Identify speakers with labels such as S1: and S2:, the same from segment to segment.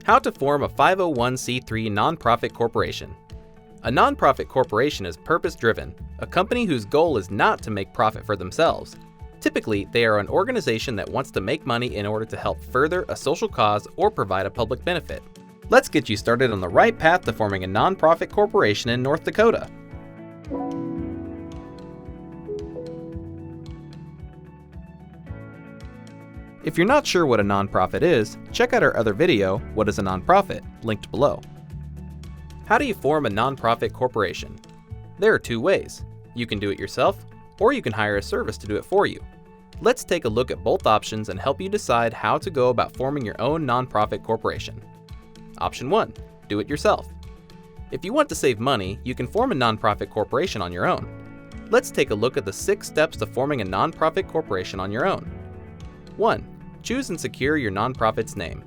S1: How to form a 501c3 nonprofit corporation. A nonprofit corporation is purpose-driven, a company whose goal is not to make profit for themselves. Typically, they are an organization that wants to make money in order to help further a social cause or provide a public benefit. Let's get you started on the right path to forming a nonprofit corporation in North Dakota. If you're not sure what a nonprofit is, check out our other video, What is a Nonprofit?, linked below. How do you form a nonprofit corporation? There are two ways. You can do it yourself, or you can hire a service to do it for you. Let's take a look at both options and help you decide how to go about forming your own nonprofit corporation. Option 1. Do it yourself. If you want to save money, you can form a nonprofit corporation on your own. Let's take a look at the 6 steps to forming a nonprofit corporation on your own. 1. Choose and secure your nonprofit's name.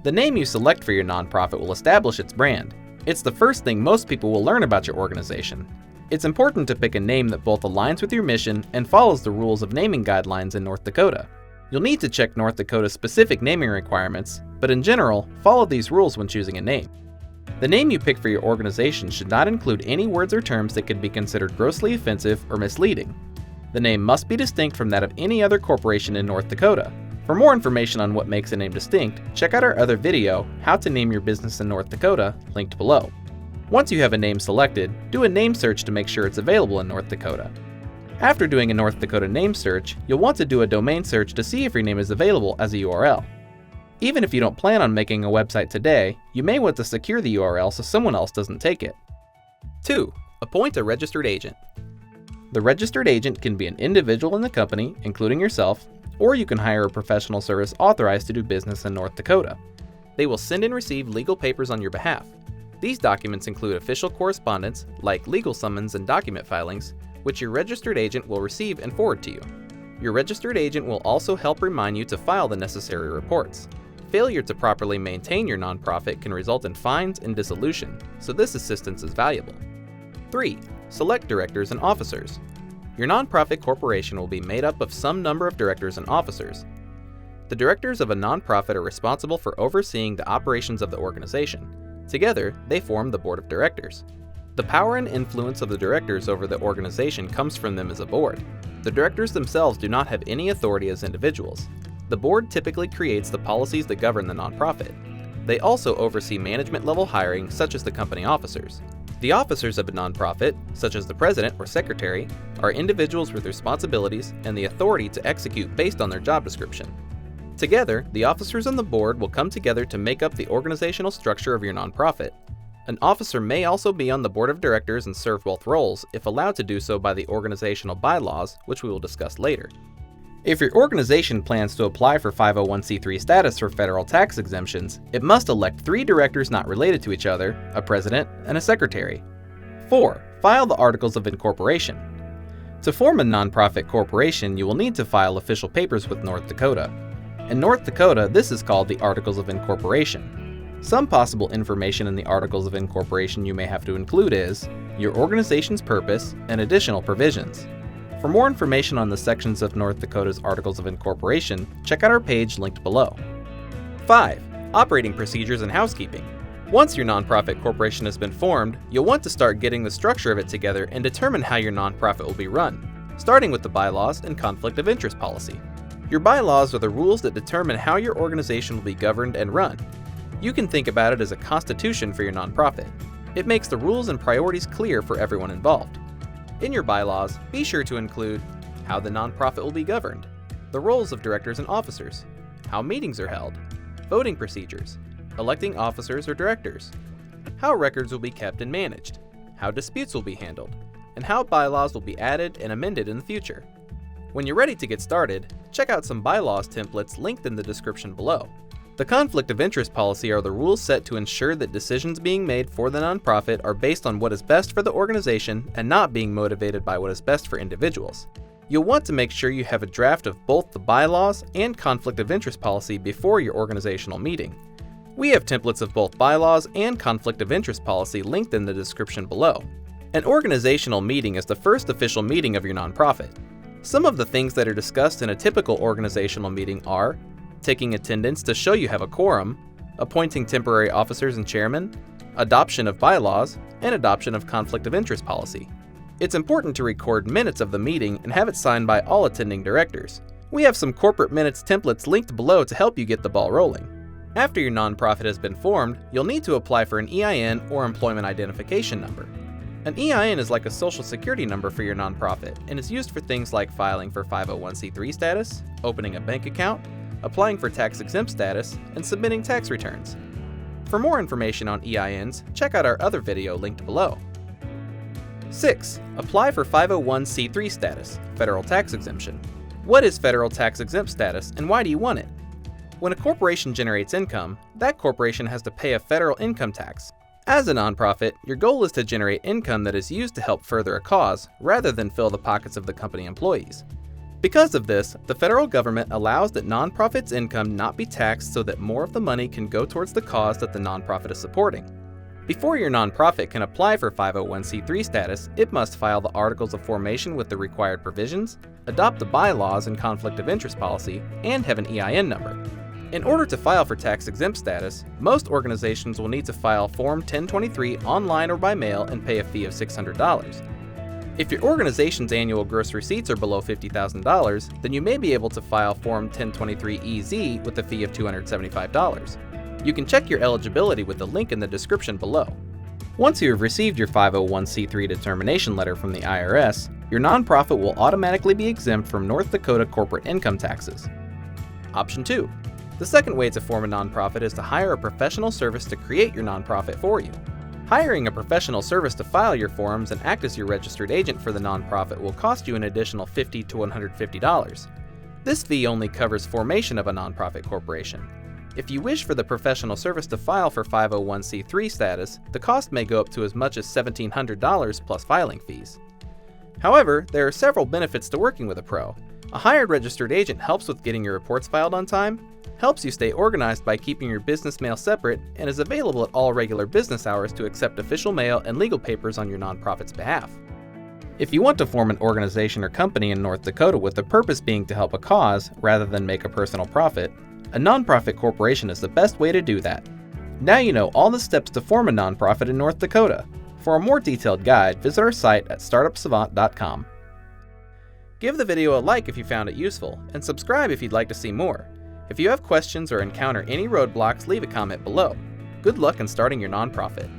S1: The name you select for your nonprofit will establish its brand. It's the first thing most people will learn about your organization. It's important to pick a name that both aligns with your mission and follows the rules of naming guidelines in North Dakota. You'll need to check North Dakota's specific naming requirements, but in general, follow these rules when choosing a name. The name you pick for your organization should not include any words or terms that could be considered grossly offensive or misleading. The name must be distinct from that of any other corporation in North Dakota. For more information on what makes a name distinct, check out our other video, How to Name Your Business in North Dakota, linked below. Once you have a name selected, do a name search to make sure it's available in North Dakota. After doing a North Dakota name search, you'll want to do a domain search to see if your name is available as a URL. Even if you don't plan on making a website today, you may want to secure the URL so someone else doesn't take it. 2. Appoint a registered agent. The registered agent can be an individual in the company, including yourself, or you can hire a professional service authorized to do business in North Dakota. They will send and receive legal papers on your behalf. These documents include official correspondence, like legal summons and document filings, which your registered agent will receive and forward to you. Your registered agent will also help remind you to file the necessary reports. Failure to properly maintain your nonprofit can result in fines and dissolution, so this assistance is valuable. 3. Select directors and officers. Your nonprofit corporation will be made up of some number of directors and officers. The directors of a nonprofit are responsible for overseeing the operations of the organization. Together, they form the board of directors. The power and influence of the directors over the organization comes from them as a board. The directors themselves do not have any authority as individuals. The board typically creates the policies that govern the nonprofit. They also oversee management-level hiring, such as the company officers. The officers of a nonprofit, such as the president or secretary, are individuals with responsibilities and the authority to execute based on their job description. Together, the officers on the board will come together to make up the organizational structure of your nonprofit. An officer may also be on the board of directors and serve both roles if allowed to do so by the organizational bylaws, which we will discuss later. If your organization plans to apply for 501c3 status for federal tax exemptions, it must elect 3 directors not related to each other, a president, and a secretary. 4. File the Articles of Incorporation. To form a nonprofit corporation, you will need to file official papers with North Dakota. In North Dakota, this is called the Articles of Incorporation. Some possible information in the Articles of Incorporation you may have to include is your organization's purpose and additional provisions. For more information on the sections of North Dakota's Articles of Incorporation, check out our page linked below. 5. Operating procedures and housekeeping. Once your nonprofit corporation has been formed, you'll want to start getting the structure of it together and determine how your nonprofit will be run, starting with the bylaws and conflict of interest policy. Your bylaws are the rules that determine how your organization will be governed and run. You can think about it as a constitution for your nonprofit. It makes the rules and priorities clear for everyone involved. In your bylaws, be sure to include how the nonprofit will be governed, the roles of directors and officers, how meetings are held, voting procedures, electing officers or directors, how records will be kept and managed, how disputes will be handled, and how bylaws will be added and amended in the future. When you're ready to get started, check out some bylaws templates linked in the description below. The conflict of interest policy are the rules set to ensure that decisions being made for the nonprofit are based on what is best for the organization and not being motivated by what is best for individuals. You'll want to make sure you have a draft of both the bylaws and conflict of interest policy before your organizational meeting. We have templates of both bylaws and conflict of interest policy linked in the description below. An organizational meeting is the first official meeting of your nonprofit. Some of the things that are discussed in a typical organizational meeting are taking attendance to show you have a quorum, appointing temporary officers and chairmen, adoption of bylaws, and adoption of conflict of interest policy. It's important to record minutes of the meeting and have it signed by all attending directors. We have some corporate minutes templates linked below to help you get the ball rolling. After your nonprofit has been formed, you'll need to apply for an EIN or Employment Identification Number. An EIN is like a social security number for your nonprofit and is used for things like filing for 501c3 status, opening a bank account, applying for tax-exempt status, and submitting tax returns. For more information on EINs, check out our other video linked below. 6. Apply for 501c3 status, federal tax exemption. What is federal tax exempt status and why do you want it? When a corporation generates income, that corporation has to pay a federal income tax. As a nonprofit, your goal is to generate income that is used to help further a cause, rather than fill the pockets of the company employees. Because of this, the federal government allows that nonprofits' income not be taxed so that more of the money can go towards the cause that the nonprofit is supporting. Before your nonprofit can apply for 501c3 status, it must file the Articles of Formation with the required provisions, adopt the bylaws and conflict of interest policy, and have an EIN number. In order to file for tax-exempt status, most organizations will need to file Form 1023 online or by mail and pay a fee of $600. If your organization's annual gross receipts are below $50,000, then you may be able to file Form 1023-EZ with a fee of $275. You can check your eligibility with the link in the description below. Once you have received your 501c3 determination letter from the IRS, your nonprofit will automatically be exempt from North Dakota corporate income taxes. Option 2. The second way to form a nonprofit is to hire a professional service to create your nonprofit for you. Hiring a professional service to file your forms and act as your registered agent for the nonprofit will cost you an additional $50 to $150. This fee only covers formation of a nonprofit corporation. If you wish for the professional service to file for 501c3 status, the cost may go up to as much as $1,700 plus filing fees. However, there are several benefits to working with a pro. A hired registered agent helps with getting your reports filed on time, helps you stay organized by keeping your business mail separate, and is available at all regular business hours to accept official mail and legal papers on your nonprofit's behalf. If you want to form an organization or company in North Dakota with the purpose being to help a cause rather than make a personal profit, a nonprofit corporation is the best way to do that. Now you know all the steps to form a nonprofit in North Dakota. For a more detailed guide, visit our site at startupsavant.com. Give the video a like if you found it useful, and subscribe if you'd like to see more. If you have questions or encounter any roadblocks, leave a comment below. Good luck in starting your nonprofit.